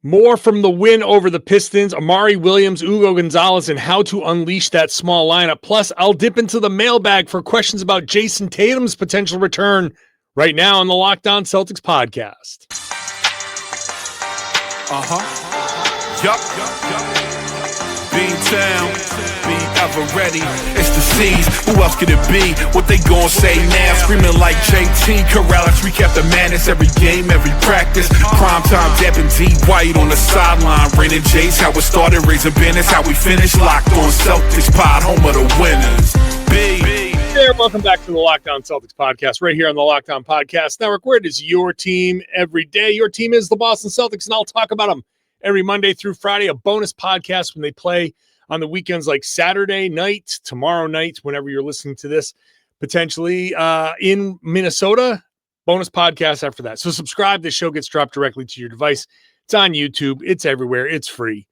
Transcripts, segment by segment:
More from the win over the Pistons, Amari Williams, Hugo Gonzalez, and how to unleash that small lineup. Plus, I'll dip into the mailbag for questions about Jayson Tatum's potential return right now on the Locked On Celtics podcast. Beantown, be ever ready. It's the C's. Who else could it be? What they gon' say now? Screaming like JT. Karalis, recap the madness every game, every practice. Primetime Depp and D White on the sideline. Rain and Jace, how it started, raising banners, how we finished. Locked on Celtics pod, home of the winners. Hey there, welcome back to the Locked On Celtics podcast, right here on the Locked On Podcast Network, where it is your team every day. Your team is the Boston Celtics, and I'll talk about them every Monday through Friday, a bonus podcast when they play on the weekends like Saturday night, tomorrow night, whenever you're listening to this, potentially in Minnesota, bonus podcast after that. So subscribe. The show gets dropped directly to your device. It's on YouTube. It's everywhere. It's free.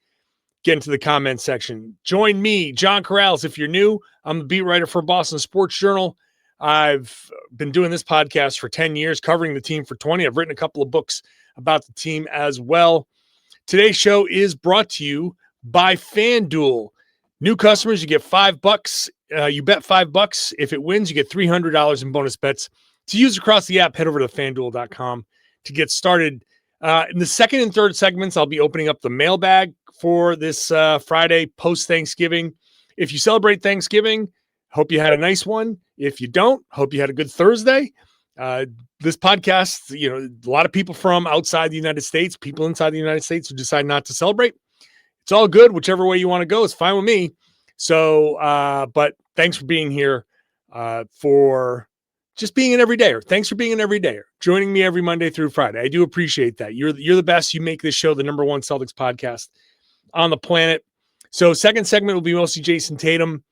Get into the comment section. Join me, John Karalis. If you're new, I'm the beat writer for Boston Sports Journal. I've been doing this podcast for 10 years, covering the team for 20. I've written a couple of books about the team as well. Today's show is brought to you by FanDuel. New customers, you get $5. You bet $5. If it wins, you get $300 in bonus bets. To use across the app, head over to FanDuel.com to get started. In the second and third segments, I'll be opening up the mailbag for this Friday post-Thanksgiving. If you celebrate Thanksgiving, hope you had a nice one. If you don't, hope you had a good Thursday. This podcast, a lot of people from outside the United States, people inside the United States who decide not to celebrate. It's all good. Whichever way you want to go is fine with me. So, but thanks for being here, for just being an everydayer. Thanks for being an everydayer, joining me every Monday through Friday. I do appreciate that. You're the best. You make this show the number one Celtics podcast on the planet. So second segment will be mostly Jayson Tatum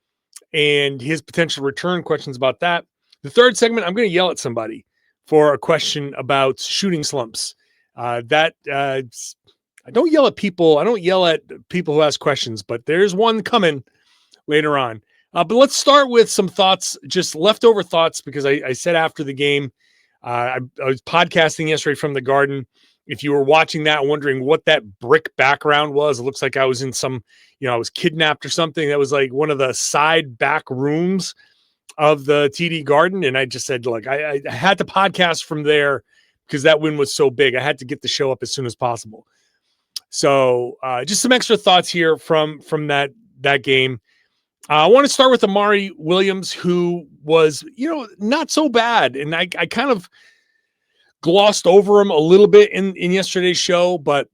and his potential return, questions about that. The third segment, I'm going to yell at somebody for a question about shooting slumps. I don't yell at people. I don't yell at people who ask questions, but there's one coming later on. But let's start with some thoughts, just leftover thoughts, because I said after the game, I was podcasting yesterday from the Garden. If you were watching that, wondering what that brick background was, it looks like I was in some, I was kidnapped or something. That was like one of the side back rooms of the TD Garden. And I just said, look, I had to podcast from there because that win was so big. I had to get the show up as soon as possible. So just some extra thoughts here from that game. I want to start with Amari Williams, who was, not so bad. And I kind of glossed over him a little bit in yesterday's show, but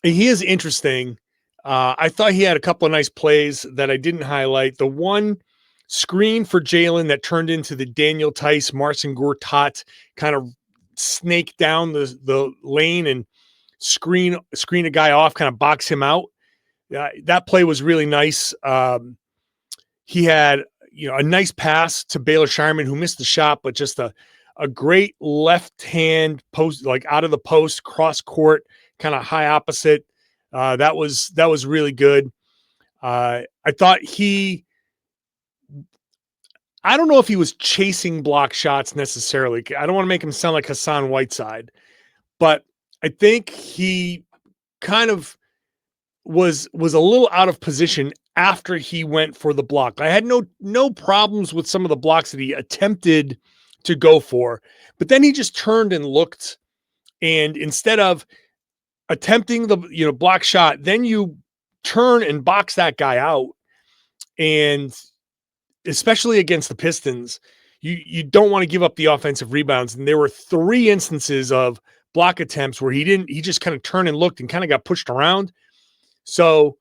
he is interesting. I thought he had a couple of nice plays that I didn't highlight. The one screen for Jaylen that turned into the Daniel Tice, Marcin Gortat kind of snake down the lane and screen a guy off, kind of box him out. That play was really nice. He had, a nice pass to Baylor Shireman, who missed the shot, but just a great left hand post, like out of the post, cross court, kind of high opposite. That was really good. I thought I don't know if he was chasing block shots necessarily. I don't want to make him sound like Hassan Whiteside, but I think he kind of was a little out of position after he went for the block. I had no problems with some of the blocks that he attempted to go for, but then he just turned and looked, and instead of attempting the block shot, then you turn and box that guy out. And especially against the Pistons, you don't want to give up the offensive rebounds. And there were 3 instances of block attempts where he just kind of turned and looked and kind of got pushed around. So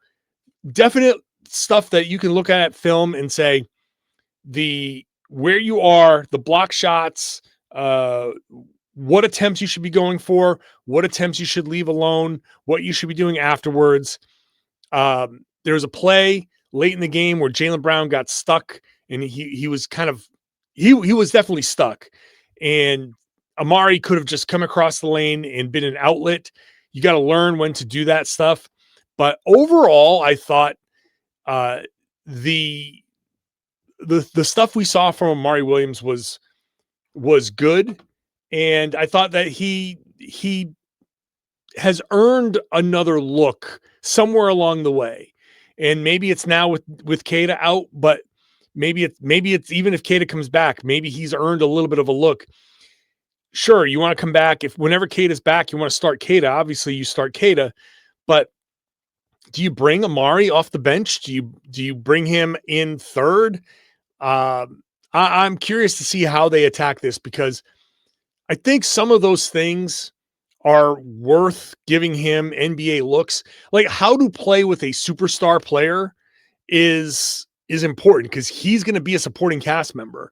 definite stuff that you can look at film and say where you are, the block shots, what attempts you should be going for, what attempts you should leave alone, what you should be doing afterwards. There was a play late in the game where Jaylen Brown got stuck, and he was kind of he was definitely stuck, and Amari could have just come across the lane and been an outlet. You got to learn when to do that stuff. But overall, I thought the stuff we saw from Amari Williams was good, and I thought that he has earned another look somewhere along the way. And maybe it's now with Queta out, but maybe it's even if Queta comes back, maybe he's earned a little bit of a look. Sure, you want to come back. If whenever Queta's back, you want to start Queta. Obviously, you start Queta, but do you bring Amari off the bench? Do you bring him in third? I'm curious to see how they attack this, because I think some of those things are worth giving him NBA looks. Like how to play with a superstar player is important, because he's going to be a supporting cast member.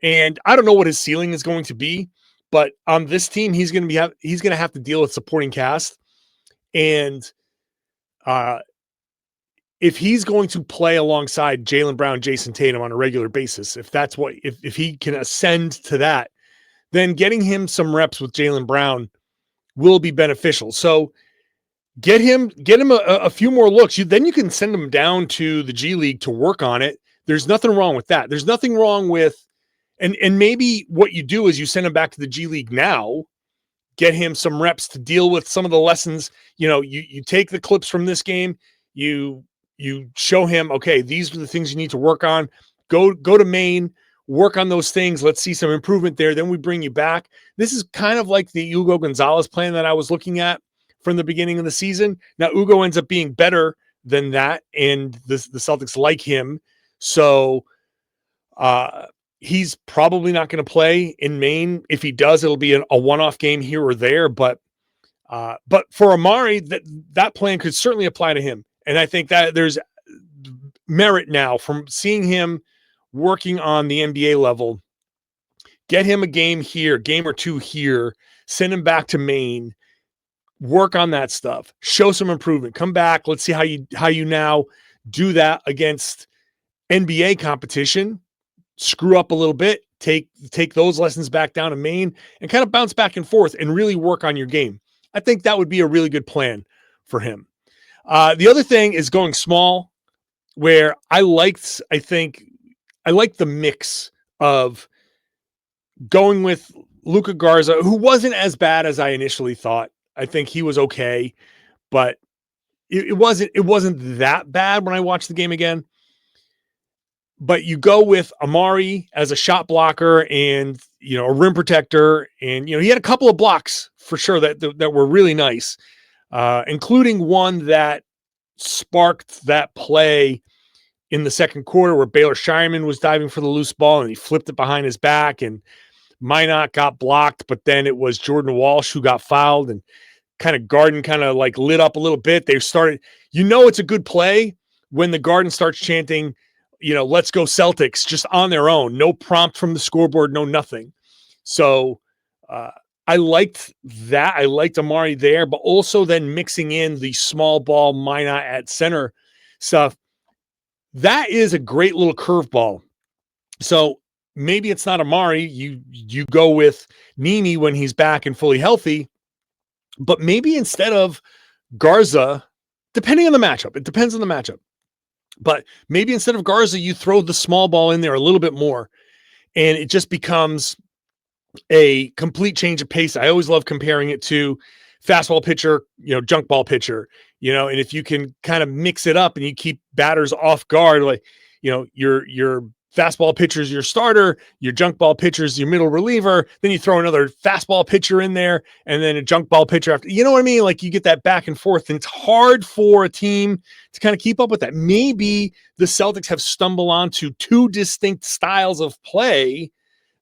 And I don't know what his ceiling is going to be, but on this team, he's going to have to deal with supporting cast. And if he's going to play alongside Jaylen Brown, Jayson Tatum on a regular basis, if he can ascend to that, then getting him some reps with Jaylen Brown will be beneficial. So get him a few more looks. Then you can send him down to the G League to work on it. There's nothing wrong with that. There's nothing wrong with, and maybe what you do is you send him back to the G League now, get him some reps to deal with some of the lessons. You take the clips from this game, you show him, okay, these are the things you need to work on. Go to Maine, work on those things. Let's see some improvement there. Then we bring you back. This is kind of like the Hugo Gonzalez plan that I was looking at from the beginning of the season. Now, Hugo ends up being better than that, and the Celtics like him. So he's probably not going to play in Maine. If he does, it'll be a one-off game here or there. But for Amari, that plan could certainly apply to him. And I think that there's merit now from seeing him working on the NBA level. Get him a game or two here, send him back to Maine, work on that stuff, show some improvement, come back. Let's see how you now do that against NBA competition, screw up a little bit, take those lessons back down to Maine, and kind of bounce back and forth and really work on your game. I think that would be a really good plan for him. The other thing is going small, where I liked the mix of going with Luka Garza, who wasn't as bad as I initially thought. I think he was okay, but it wasn't that bad when I watched the game again. But you go with Amari as a shot blocker and, a rim protector. And, he had a couple of blocks for sure that were really nice, including one that sparked that play in the second quarter where Baylor Shireman was diving for the loose ball and he flipped it behind his back, and Minot got blocked, but then it was Jordan Walsh who got fouled, and Garden like lit up a little bit. They started, it's a good play when the Garden starts chanting, let's go Celtics, just on their own, no prompt from the scoreboard, no nothing. So I liked that. I liked Amari there, but also then mixing in the small ball Minot at center stuff. That is a great little curveball. So maybe it's not Amari. You go with Nimi when he's back and fully healthy, but maybe instead of Garza, depending on the matchup, it depends on the matchup. But maybe instead of Garza, you throw the small ball in there a little bit more, and it just becomes a complete change of pace. I always love comparing it to fastball pitcher, junk ball pitcher, and if you can kind of mix it up and you keep batters off guard, like, your fastball pitcher is your starter, your junk ball pitcher is your middle reliever, then you throw another fastball pitcher in there and then a junk ball pitcher after, you know what I mean? Like you get that back and forth, and it's hard for a team to kind of keep up with that. Maybe the Celtics have stumbled onto two distinct styles of play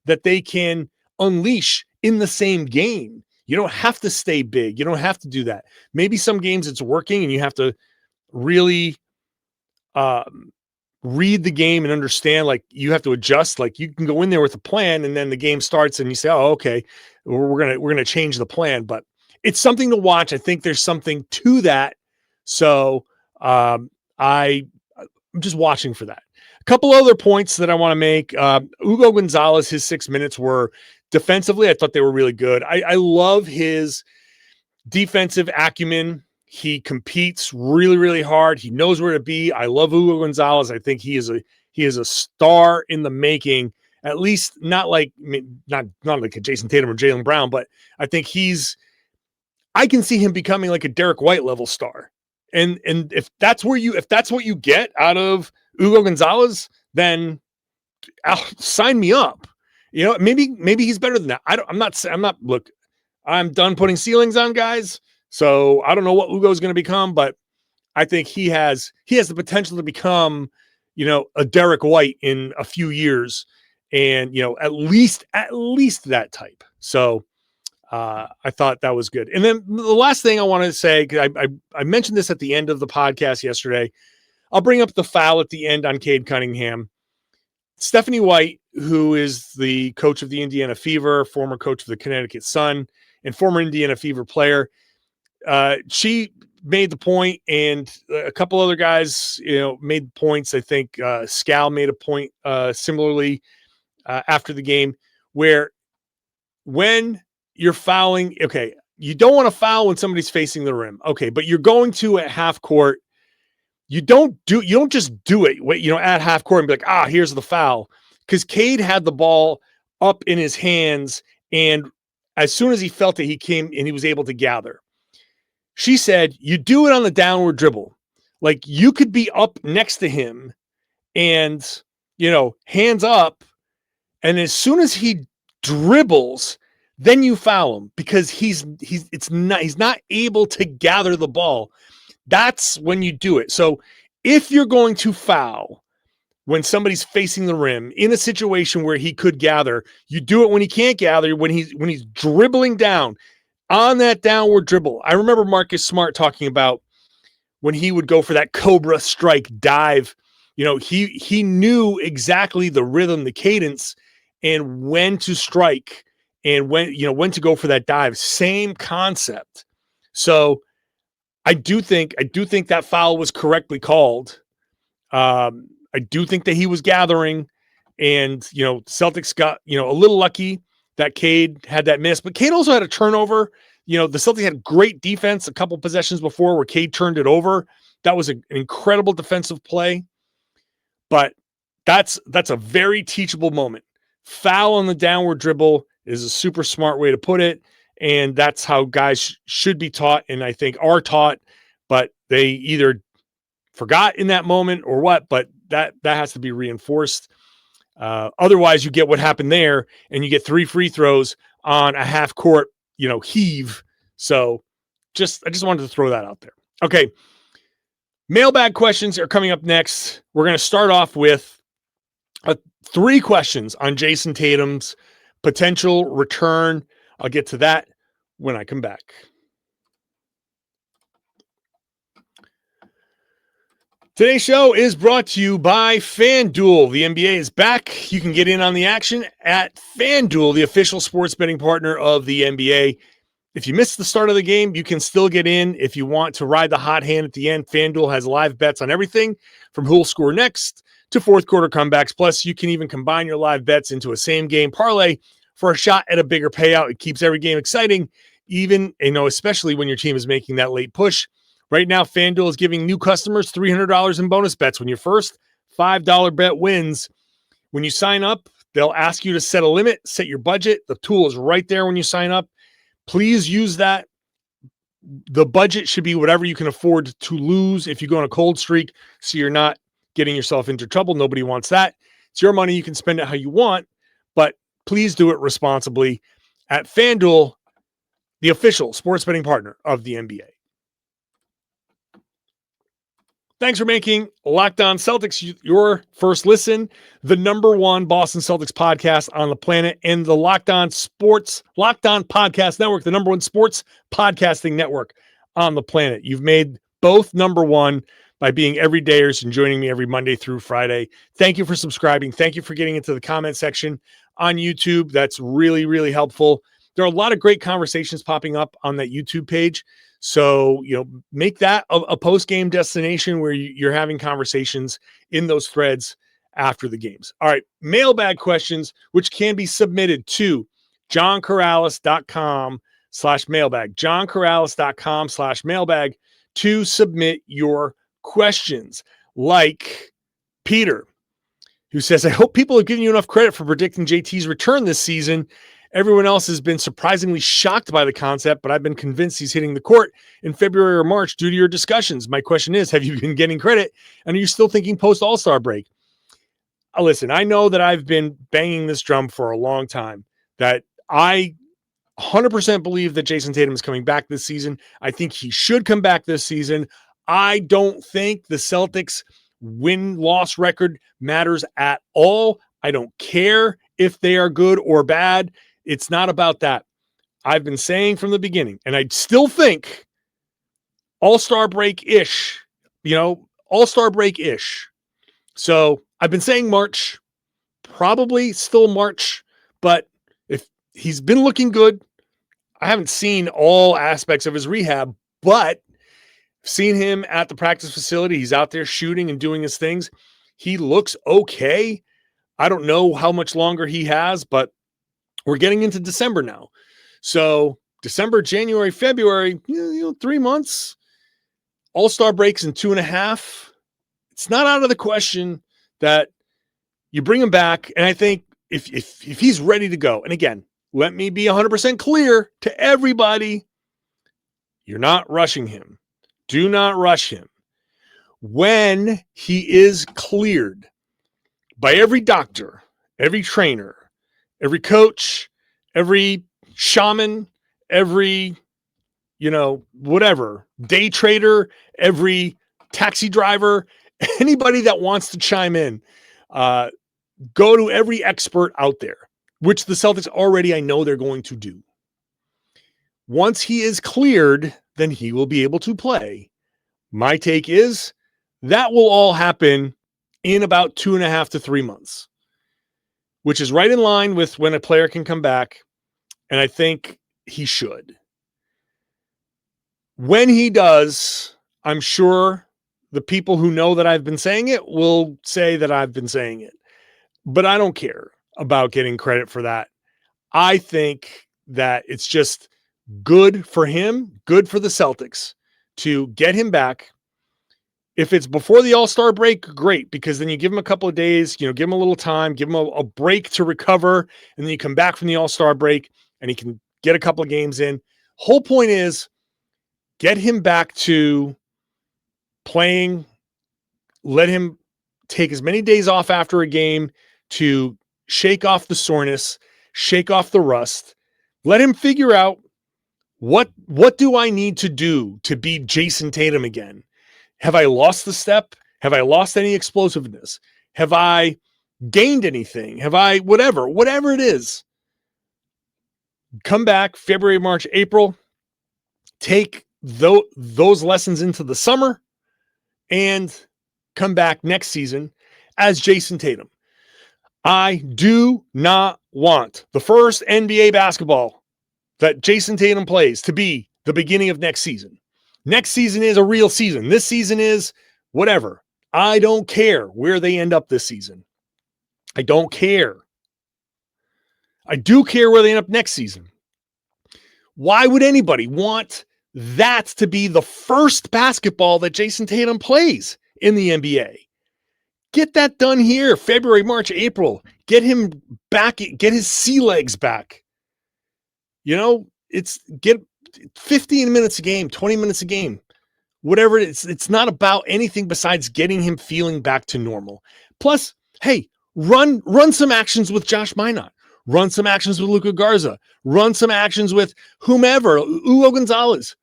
that they can unleash in the same game. You don't have to stay big. You don't have to do that. Maybe some games it's working and you have to really read the game and understand, like you have to adjust. Like you can go in there with a plan and then the game starts and you say, oh, okay, we're going to change the plan, but it's something to watch. I think there's something to that. So I'm just watching for that. A couple other points that I want to make. Hugo Gonzalez, his 6 minutes were defensively, I thought they were really good. I love his defensive acumen. He competes really, really hard. He knows where to be. I love Hugo Gonzalez. I think he is a star in the making. At least not like a Jayson Tatum or Jaylen Brown, but I think he's I can see him becoming like a Derrick White level star. And if that's what you get out of Hugo Gonzalez, then sign me up. Maybe he's better than that. Look, I'm done putting ceilings on guys. So I don't know what Hugo is going to become, but I think he has the potential to become, a Derrick White in a few years, and at least that type. So I thought that was good. And then the last thing I wanted to say, because I mentioned this at the end of the podcast yesterday, I'll bring up the foul at the end on Cade Cunningham. Stephanie White, who is the coach of the Indiana Fever, former coach of the Connecticut Sun, and former Indiana Fever player, she made the point, and a couple other guys, made points. I think Scal made a point similarly after the game, where when you're fouling, okay, you don't want to foul when somebody's facing the rim, okay, but you're going to at half court. You don't just do it, at half court and be like, here's the foul, because Cade had the ball up in his hands, and as soon as he felt it, he came and he was able to gather. She said, you do it on the downward dribble. Like, you could be up next to him and, hands up. And as soon as he dribbles, then you foul him, because he's not able to gather the ball. That's when you do it. So if you're going to foul when somebody's facing the rim in a situation where he could gather, you do it when he can't gather, when he's dribbling down on that downward dribble. I remember Marcus Smart talking about when he would go for that Cobra strike dive. He knew exactly the rhythm, the cadence, and when to strike and when to go for that dive. Same concept. So I do think that foul was correctly called. I do think that he was gathering, and Celtics got a little lucky that Cade had that miss, but Cade also had a turnover. The Celtics had great defense a couple possessions before where Cade turned it over. That was an incredible defensive play, but that's a very teachable moment. Foul on the downward dribble is a super smart way to put it. And that's how guys should be taught, and I think are taught, but they either forgot in that moment or what, but that has to be reinforced. Otherwise, you get what happened there, and you get 3 free throws on a half court, heave. So I just wanted to throw that out there. Okay. Mailbag questions are coming up next. We're going to start off with 3 questions on Jayson Tatum's potential return. I'll get to that when I come back. Today's show is brought to you by FanDuel. The NBA is back. You can get in on the action at FanDuel, the official sports betting partner of the NBA. If you missed the start of the game, you can still get in. If you want to ride the hot hand at the end, FanDuel has live bets on everything from who'll score next to fourth quarter comebacks. Plus, you can even combine your live bets into a same-game parlay for a shot at a bigger payout. It keeps every game exciting, even, especially when your team is making that late push. Right now, FanDuel is giving new customers $300 in bonus bets when your first $5 bet wins. When you sign up, they'll ask you to set a limit, set your budget. The tool is right there when you sign up. Please use that. The budget should be whatever you can afford to lose if you go on a cold streak, so you're not getting yourself into trouble. Nobody wants that. It's your money. You can spend it how you want, but please do it responsibly at FanDuel, the official sports betting partner of the NBA. Thanks for making Locked On Celtics your first listen, the number one Boston Celtics podcast on the planet, and the Locked On Podcast Network, the number one sports podcasting network on the planet. You've made both number one by being everydayers and joining me every Monday through Friday. Thank you for subscribing. Thank you for getting into the comment section on YouTube. That's really, really helpful. There are a lot of great conversations popping up on that YouTube page. So, make that a post-game destination where you're having conversations in those threads after the games. All right, mailbag questions, which can be submitted to johnkaralis.com/mailbag, johnkaralis.com/mailbag to submit your questions. Like Peter, who says, I hope people have given you enough credit for predicting JT's return this season Everyone else has been surprisingly shocked by the concept, but I've been convinced he's hitting the court in February or March due to your discussions. My question is, have you been getting credit? And are you still thinking post All-Star break? Listen, I know that I've been banging this drum for a long time, that I 100% believe that Jayson Tatum is coming back this season. I think he should come back this season. I don't think the Celtics win-loss record matters at all. I don't care if they are good or bad. It's not about that. I've been saying from the beginning, and I still think All-Star break-ish, All-Star break-ish. So I've been saying March, probably still March, but if he's been looking good, I haven't seen all aspects of his rehab, but seen him at the practice facility. He's out there shooting and doing his things. He looks okay. I don't know how much longer he has, but we're getting into December now. So December, January, February, 3 months. All-Star breaks in 2.5. It's not out of the question that you bring him back. And I think if he's ready to go, and again, let me be 100% clear to everybody, you're not rushing him. Do not rush him. When he is cleared by every doctor, every trainer, every coach, every shaman, every, whatever, day trader, every taxi driver, anybody that wants to chime in, go to every expert out there, which the Celtics already, I know they're going to do. Once he is cleared, then he will be able to play. My take is that will all happen in about 2.5 to 3 months, which is right in line with when a player can come back. And I think he should. When he does, I'm sure the people who know that I've been saying it will say that I've been saying it, but I don't care about getting credit for that. I think that it's just good for him, good for the Celtics to get him back. If it's before the All-Star break, great, because then you give him a couple of days, give him a little time, give him a break to recover, and then you come back from the All-Star break and he can get a couple of games in. Whole point is get him back to playing, let him take as many days off after a game to shake off the soreness, shake off the rust, let him figure out what do I need to do to be Jayson Tatum again? Have I lost the step? Have I lost any explosiveness? Have I gained anything? Have I whatever it is? Come back February, March, April, take those lessons into the summer and come back next season as Jayson Tatum. I do not want the first NBA basketball that Jayson Tatum plays to be the beginning of next season. Next season is a real season. This season is whatever. I don't care where they end up this season. I don't care. I do care where they end up next season. Why would anybody want that to be the first basketball that Jayson Tatum plays in the NBA? Get that done here, February, March, April. Get him back, get his sea legs back. It's get 15 minutes a game, 20 minutes a game, whatever it is. It's not about anything besides getting him feeling back to normal. Plus, hey, run some actions with Josh Minot. Run some actions with Luka Garza. Run some actions with whomever, Hugo Gonzalez.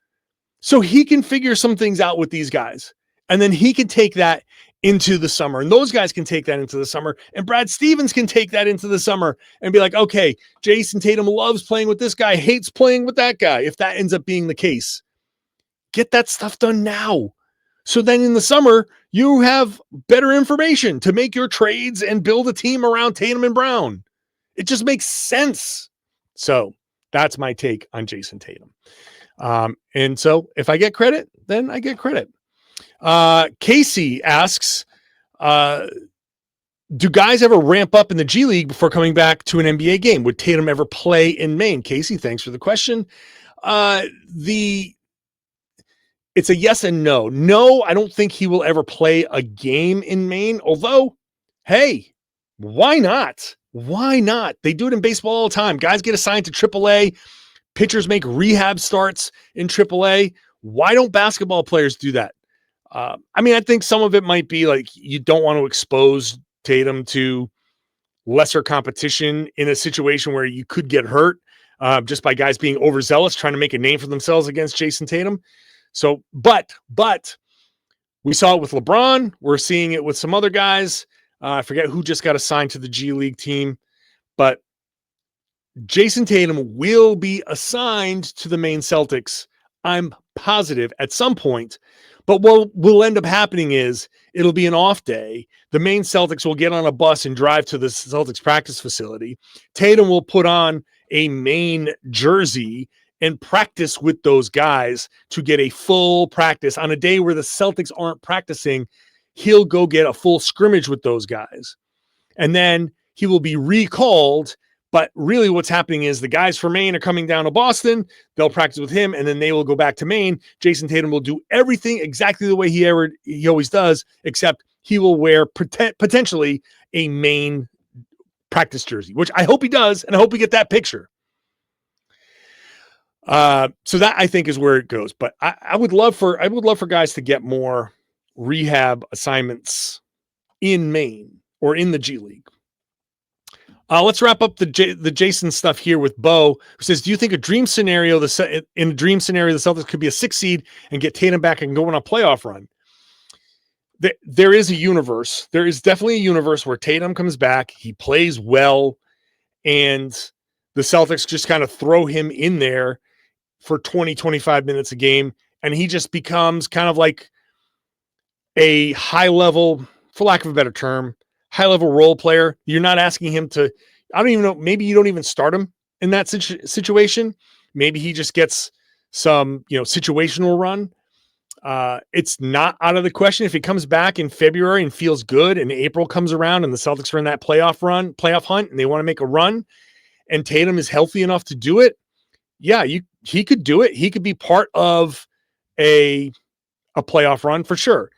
So he can figure some things out with these guys. And then he can take that into the summer. And those guys can take that into the summer. And Brad Stevens can take that into the summer and be like, okay, Jayson Tatum loves playing with this guy, hates playing with that guy. If that ends up being the case, get that stuff done now. So then in the summer, you have better information to make your trades and build a team around Tatum and Brown. It just makes sense. So that's my take on Jayson Tatum. And so if I get credit, then I get credit. Casey asks, do guys ever ramp up in the G League before coming back to an NBA game? Would Tatum ever play in Maine? Casey, thanks for the question. It's a yes and no. No, I don't think he will ever play a game in Maine. Although, hey, why not? Why not? They do it in baseball all the time. Guys get assigned to AAA. Pitchers make rehab starts in AAA. Why don't basketball players do that? I think some of it might be like you don't want to expose Tatum to lesser competition in a situation where you could get hurt just by guys being overzealous, trying to make a name for themselves against Jayson Tatum. So, but we saw it with LeBron. We're seeing it with some other guys. I forget who just got assigned to the G League team, but Jayson Tatum will be assigned to the Maine Celtics, I'm positive, at some point. But what will end up happening is it'll be an off day. The Maine Celtics will get on a bus and drive to the Celtics practice facility. Tatum will put on a Maine jersey and practice with those guys to get a full practice. On a day where the Celtics aren't practicing, he'll go get a full scrimmage with those guys. And then he will be recalled. But really what's happening is the guys from Maine are coming down to Boston. They'll practice with him, and then they will go back to Maine. Jayson Tatum will do everything exactly the way he always does, except he will wear potentially a Maine practice jersey, which I hope he does, and I hope we get that picture. So that I think is where it goes. But I would love for guys to get more rehab assignments in Maine or in the G League. Let's wrap up the Jayson stuff here with Bo, who says, do you think in a dream scenario, the Celtics could be a 6 seed and get Tatum back and go on a playoff run? There is a universe. There is definitely a universe where Tatum comes back, he plays well, and the Celtics just kind of throw him in there for 20, 25 minutes a game, and he just becomes kind of like a high level, for lack of a better term, high-level role player. You're not asking him to, I don't even know, maybe you don't even start him in that situation. Maybe he just gets some, situational run. It's not out of the question if he comes back in February and feels good and April comes around and the Celtics are in that playoff hunt and they want to make a run and Tatum is healthy enough to do it. Yeah, he could do it. He could be part of a playoff run for sure.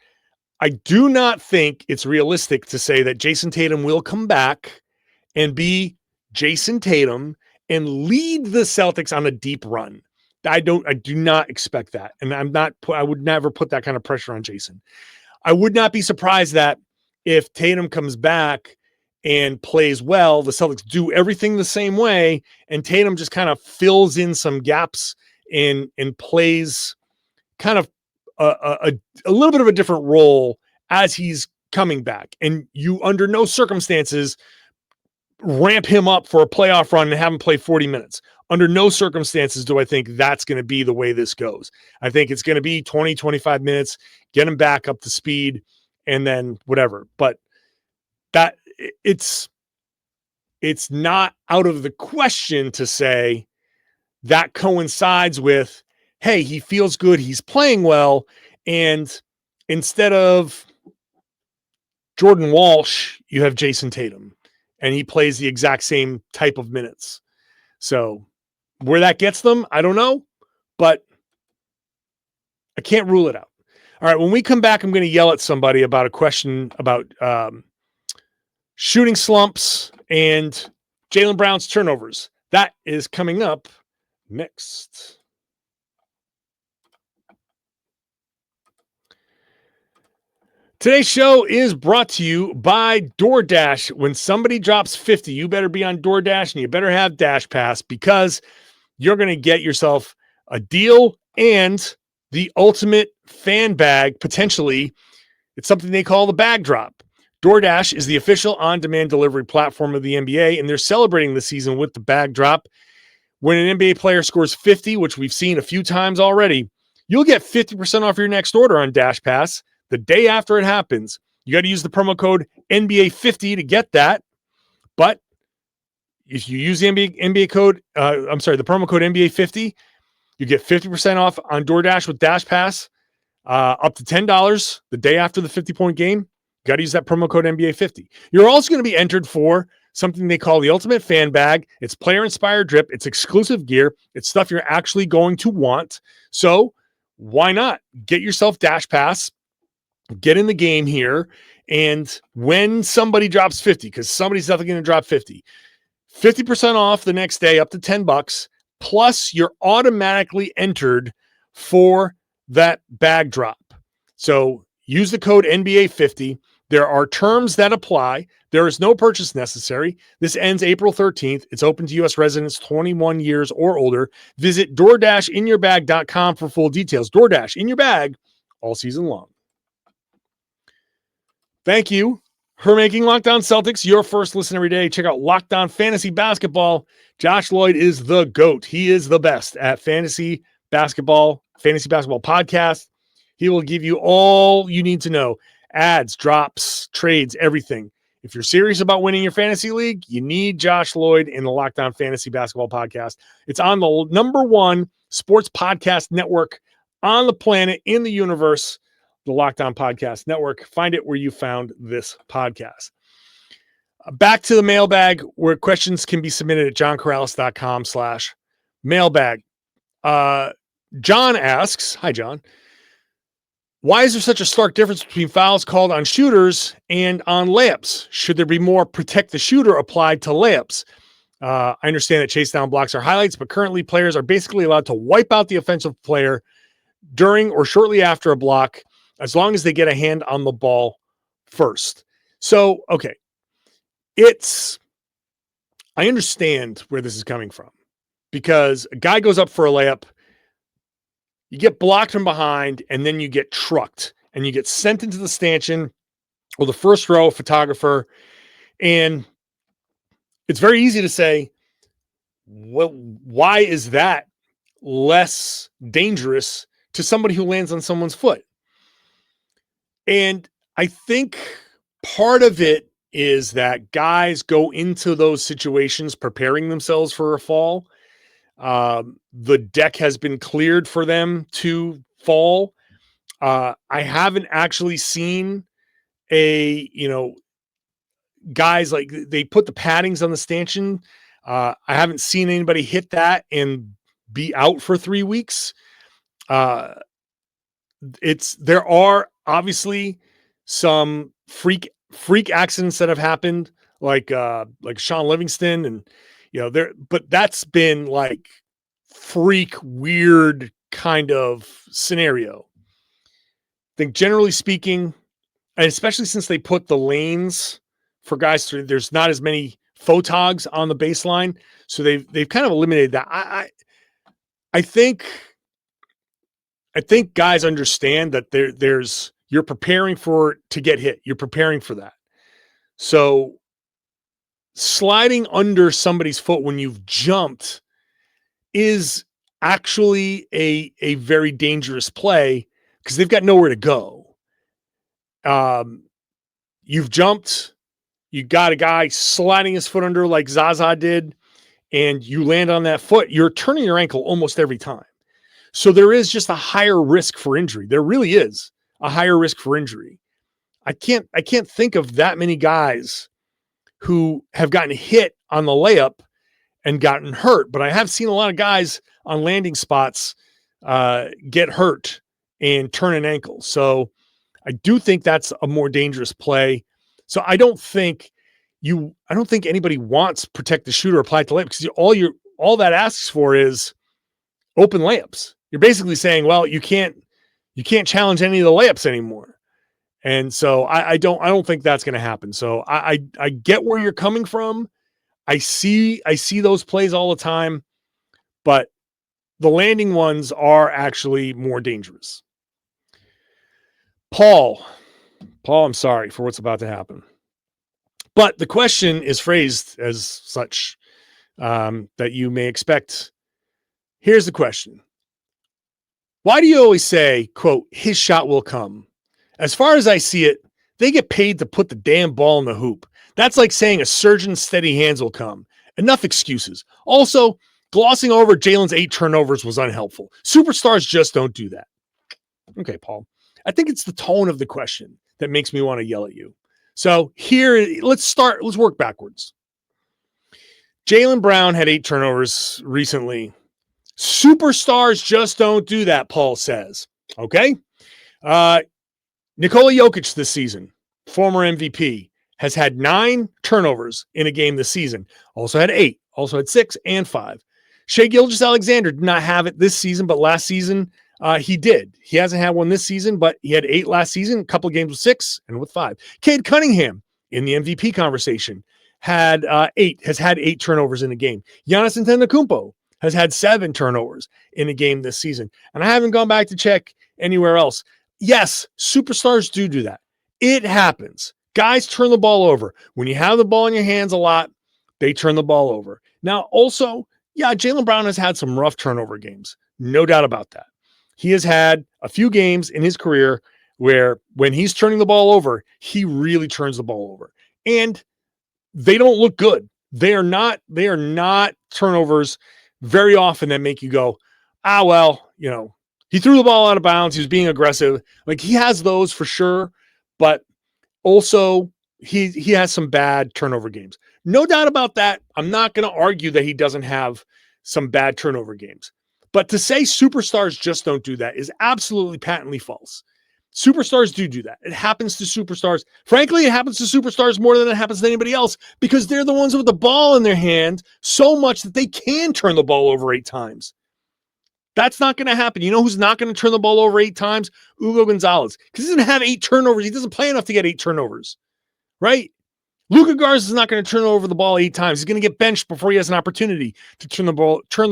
I do not think it's realistic to say that Jayson Tatum will come back and be Jayson Tatum and lead the Celtics on a deep run. I do not expect that. And I would never put that kind of pressure on Jayson. I would not be surprised that if Tatum comes back and plays well, the Celtics do everything the same way and Tatum just kind of fills in some gaps and plays kind of a little bit of a different role as he's coming back. And you, under no circumstances, ramp him up for a playoff run and have him play 40 minutes. Under no circumstances do I think that's going to be the way this goes. I think it's going to be 20, 25 minutes, get him back up to speed, and then whatever. But that it's not out of the question to say that coincides with, hey, he feels good, he's playing well, and instead of Jordan Walsh, you have Jayson Tatum, and he plays the exact same type of minutes. So where that gets them, I don't know, but I can't rule it out. All right, when we come back, I'm going to yell at somebody about a question about shooting slumps and Jaylen Brown's turnovers. That is coming up next. Today's show is brought to you by DoorDash. When somebody drops 50, you better be on DoorDash and you better have Dash Pass because you're going to get yourself a deal and the ultimate fan bag, potentially. It's something they call the bag drop. DoorDash is the official on-demand delivery platform of the NBA, and they're celebrating the season with the bag drop. When an NBA player scores 50, which we've seen a few times already, you'll get 50% off your next order on Dash Pass the day after it happens. You got to use the promo code NBA50 to get that. But if you use the the promo code NBA50, you get 50% off on DoorDash with Dash Pass, up to $10 the day after the 50-point game. You got to use that promo code NBA50. You're also going to be entered for something they call the Ultimate Fan Bag. It's player-inspired drip. It's exclusive gear. It's stuff you're actually going to want. So why not get yourself Dash Pass, get in the game here, And when somebody drops 50, because somebody's definitely going to drop 50% off the next day, up to $10, plus you're automatically entered for that bag drop. So use the code NBA50. There are terms that apply. There is no purchase necessary. This ends April 13th. It's open to U.S. residents 21 years or older. Visit DoorDashInYourBag.com for full details. DoorDash in your bag all season long. Thank you for making Locked On Celtics your first listen every day. Check out Locked On Fantasy Basketball. Josh Lloyd is the GOAT. He is the best at fantasy basketball podcast. He will give you all you need to know. Ads, drops, trades, everything. If you're serious about winning your fantasy league, you need Josh Lloyd in the Locked On Fantasy Basketball podcast. It's on the #1 sports podcast network on the planet, in the universe, the Locked On Podcast Network. Find it where you found this podcast. Back to the mailbag, where questions can be submitted at johnkaralis.com/mailbag. John asks, hi, John. Why is there such a stark difference between fouls called on shooters and on layups? Should there be more protect the shooter applied to layups? I understand that chase down blocks are highlights, but currently players are basically allowed to wipe out the offensive player during or shortly after a block, as long as they get a hand on the ball first. So, okay. I understand where this is coming from, because a guy goes up for a layup, you get blocked from behind, and then you get trucked, and you get sent into the stanchion or the first row photographer. And it's very easy to say, well, why is that less dangerous to somebody who lands on someone's foot? And I think part of it is that guys go into those situations preparing themselves for a fall. The deck has been cleared for them to fall. I haven't actually seen guys like they put the paddings on the stanchion. I haven't seen anybody hit that and be out for 3 weeks. There are obviously some freak accidents that have happened, like Sean Livingston, and but that's been like freak weird kind of scenario. I think generally speaking, and especially since they put the lanes for guys through, there's not as many photogs on the baseline, so they've kind of eliminated that. I think guys understand that you're preparing to get hit. You're preparing for that. So sliding under somebody's foot when you've jumped is actually a very dangerous play, because they've got nowhere to go. You've jumped, you got a guy sliding his foot under like Zaza did, and you land on that foot, you're turning your ankle almost every time. So there is just a higher risk for injury. There really is a higher risk for injury. I can't think of that many guys who have gotten hit on the layup and gotten hurt, but I have seen a lot of guys on landing spots get hurt and turn an ankle. So I do think that's a more dangerous play. So I don't think anybody wants protect the shooter applied to layup, because all that asks for is open layups. You're basically saying, well, you can't challenge any of the layups anymore. And so I don't think that's going to happen. So I get where you're coming from. I see those plays all the time, but the landing ones are actually more dangerous. Paul, I'm sorry for what's about to happen, but the question is phrased as such that you may expect. Here's the question. Why do you always say, quote, his shot will come? As far as I see it, they get paid to put the damn ball in the hoop. That's like saying a surgeon's steady hands will come. Enough excuses. Also, glossing over Jaylen's 8 turnovers was unhelpful. Superstars just don't do that. Okay, Paul. I think it's the tone of the question that makes me want to yell at you. So here, let's work backwards. Jaylen Brown had 8 turnovers recently. Superstars just don't do that, Paul says. Okay? Nikola Jokic this season, former MVP, has had 9 turnovers in a game this season. Also had 8, also had 6 and 5. Shai Gilgeous-Alexander did not have it this season, but last season he did. He hasn't had one this season, but he had 8 last season, a couple of games with 6 and with 5. Cade Cunningham in the MVP conversation has had 8 turnovers in a game. Giannis Antetokounmpo has had 7 turnovers in a game this season. And I haven't gone back to check anywhere else. Yes, superstars do that. It happens. Guys turn the ball over. When you have the ball in your hands a lot, they turn the ball over. Now, also, yeah, Jaylen Brown has had some rough turnover games. No doubt about that. He has had a few games in his career where when he's turning the ball over, he really turns the ball over. And they don't look good. They are not turnovers very often that make you go, he threw the ball out of bounds. He was being aggressive. Like, he has those for sure, but also he has some bad turnover games. No doubt about that. I'm not going to argue that he doesn't have some bad turnover games. But to say superstars just don't do that is absolutely patently false. Superstars do that. It happens to superstars. Frankly, it happens to superstars more than it happens to anybody else because they're the ones with the ball in their hand so much that they can turn the ball over 8 times. That's not going to happen. You know who's not going to turn the ball over 8 times? Hugo Gonzalez. Because he doesn't have 8 turnovers. He doesn't play enough to get 8 turnovers. Right? Luka Garza is not going to turn over the ball 8 times. He's going to get benched before he has an opportunity to turn the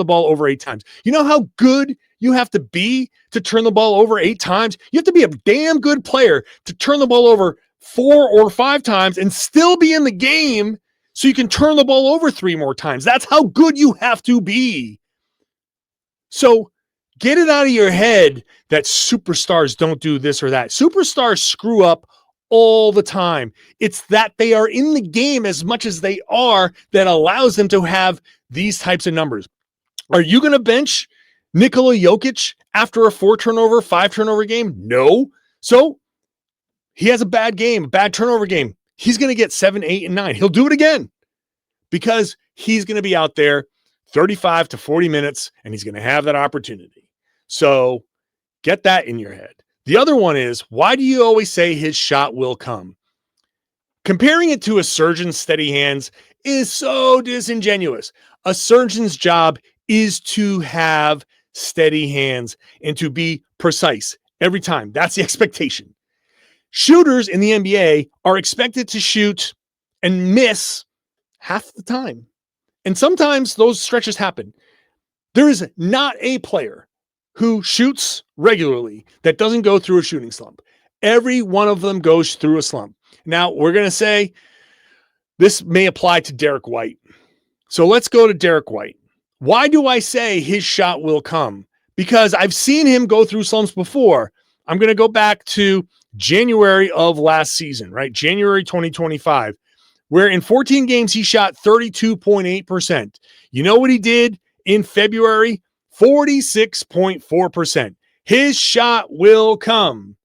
ball over 8 times. You know how good you have to be to turn the ball over 8 times? You have to be a damn good player to turn the ball over 4 or 5 times and still be in the game so you can turn the ball over 3 more times. That's how good you have to be. So get it out of your head that superstars don't do this or that. Superstars screw up all the time. It's that they are in the game as much as they are that allows them to have these types of numbers. Are you going to bench Nikola Jokic after a 4 turnover, 5 turnover game? No. So he has a bad game, a bad turnover game. He's going to get 7, 8, and 9. He'll do it again because he's going to be out there 35 to 40 minutes and he's going to have that opportunity. So get that in your head. The other one is, why do you always say his shot will come? Comparing it to a surgeon's steady hands is so disingenuous. A surgeon's job is to have steady hands and to be precise every time. That's the expectation. Shooters in the NBA are expected to shoot and miss half the time. And sometimes those stretches happen. There is not a player who shoots regularly that doesn't go through a shooting slump. Every one of them goes through a slump. Now, we're going to say this may apply to Derrick White. So let's go to Derrick White. Why do I say his shot will come? Because I've seen him go through slumps before. I'm going to go back to January of last season, right? January 2025, where in 14 games he shot 32.8%. You know what he did in February? 46.4%. His shot will come.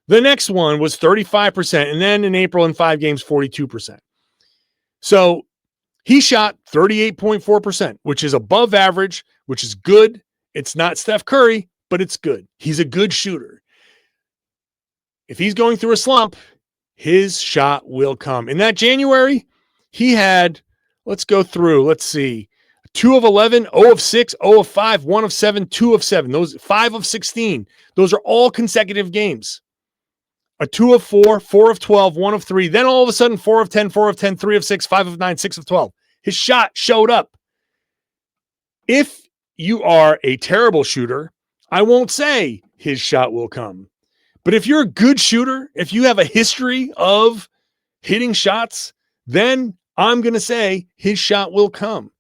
The next one was 35%. And then in April in 5 games, 42%. So he shot 38.4%, which is above average, which is good. It's not Steph Curry, but it's good. He's a good shooter. If he's going through a slump, his shot will come. In that January, he had, let's go through, let's see, 2 of 11, 0 of 6, 0 of 5, 1 of 7, 2 of 7. Those 5 of 16. Those are all consecutive games. A 2 of 4, 4 of 12, 1 of 3. Then all of a sudden, 4 of 10, 4 of 10, 3 of 6, 5 of 9, 6 of 12. His shot showed up. If you are a terrible shooter, I won't say his shot will come. But if you're a good shooter, if you have a history of hitting shots, then I'm going to say his shot will come.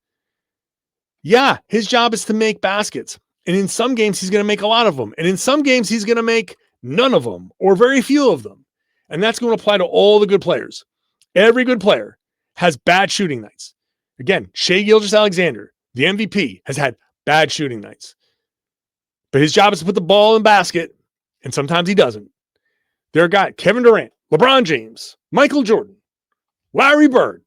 Yeah, his job is to make baskets. And in some games, he's going to make a lot of them. And in some games, he's going to make none of them or very few of them. And that's going to apply to all the good players. Every good player has bad shooting nights. Again, Shai Gilgeous-Alexander, the MVP, has had bad shooting nights. But his job is to put the ball in the basket, and sometimes he doesn't. There are guys, Kevin Durant, LeBron James, Michael Jordan, Larry Bird.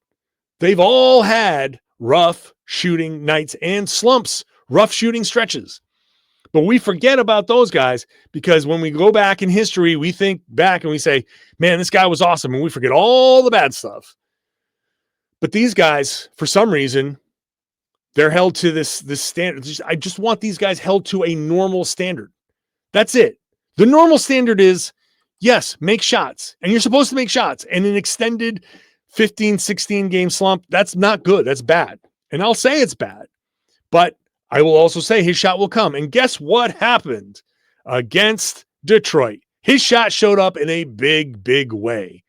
They've all had rough shooting nights and slumps, rough shooting stretches. But we forget about those guys because when we go back in history, we think back and we say, man, this guy was awesome. And we forget all the bad stuff. But these guys, for some reason, they're held to this standard. I just want these guys held to a normal standard. That's it. The normal standard is, yes, make shots. And you're supposed to make shots. And an extended 15, 16 game slump, that's not good. That's bad. And I'll say it's bad. But I will also say his shot will come. And guess what happened against Detroit? His shot showed up in a big, big way.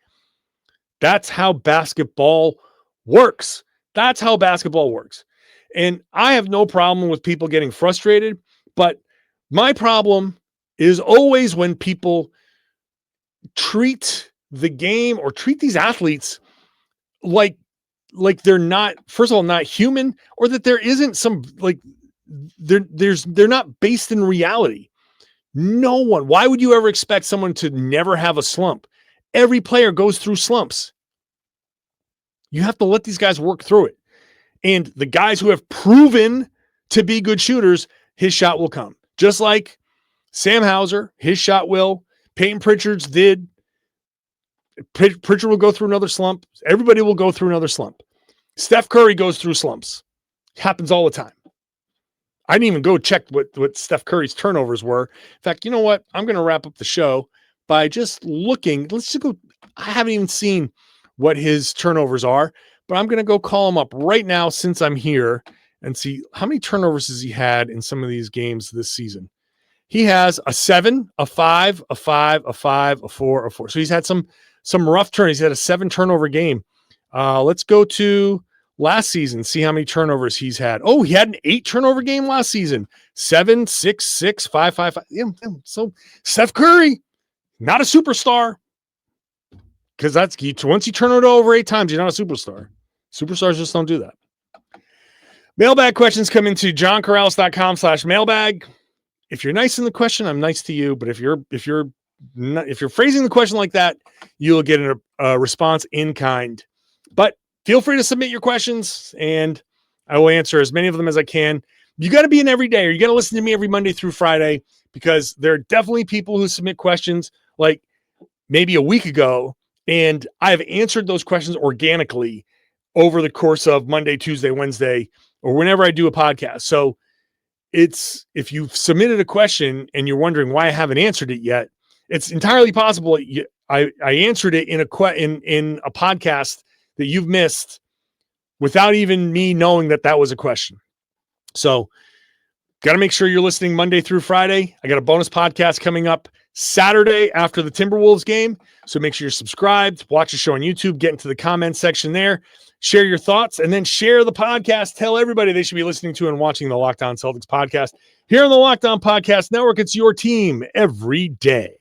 That's how basketball works. That's how basketball works. And I have no problem with people getting frustrated, but my problem is always when people treat the game or treat these athletes like they're not, first of all, not human, or that there isn't some, like, they're not based in reality. No one. Why would you ever expect someone to never have a slump? Every player goes through slumps. You have to let these guys work through it. And the guys who have proven to be good shooters, his shot will come. Just like Sam Hauser, his shot will. Peyton Pritchard's did. Pritchard will go through another slump. Everybody will go through another slump. Steph Curry goes through slumps. It happens all the time. I didn't even go check what Steph Curry's turnovers were. In fact, you know what? I'm going to wrap up the show by just looking. Let's just go. I haven't even seen what his turnovers are, but I'm going to go call him up right now since I'm here and see how many turnovers has he had in some of these games this season. He has a 7, a 5, a 5, a 5, a 4, a 4. So he's had some rough turns. He's had a 7 turnover game. Let's go to last season, see how many turnovers he's had. Oh, he had an 8 turnover game last season. 7, 6, 6, 5, 5, 5. Yeah, so Steph Curry, not a superstar. Because once you turn it over 8 times, you're not a superstar. Superstars just don't do that. Mailbag questions come into johnkaralis.com/mailbag. If you're nice in the question, I'm nice to you. But if you're phrasing the question like that, you'll get a response in kind. But feel free to submit your questions, and I will answer as many of them as I can. You got to be in every day, or you got to listen to me every Monday through Friday, because there are definitely people who submit questions like maybe a week ago, and I have answered those questions organically over the course of Monday, Tuesday, Wednesday, or whenever I do a podcast. So if you've submitted a question and you're wondering why I haven't answered it yet, it's entirely possible I answered it in a podcast that you've missed without even me knowing that was a question. So got to make sure you're listening Monday through Friday. I got a bonus podcast coming up Saturday after the Timberwolves game. So make sure you're subscribed, watch the show on YouTube, get into the comment section there, share your thoughts, and then share the podcast. Tell everybody they should be listening to and watching the Locked On Celtics podcast here on the Locked On Podcast Network. It's your team every day.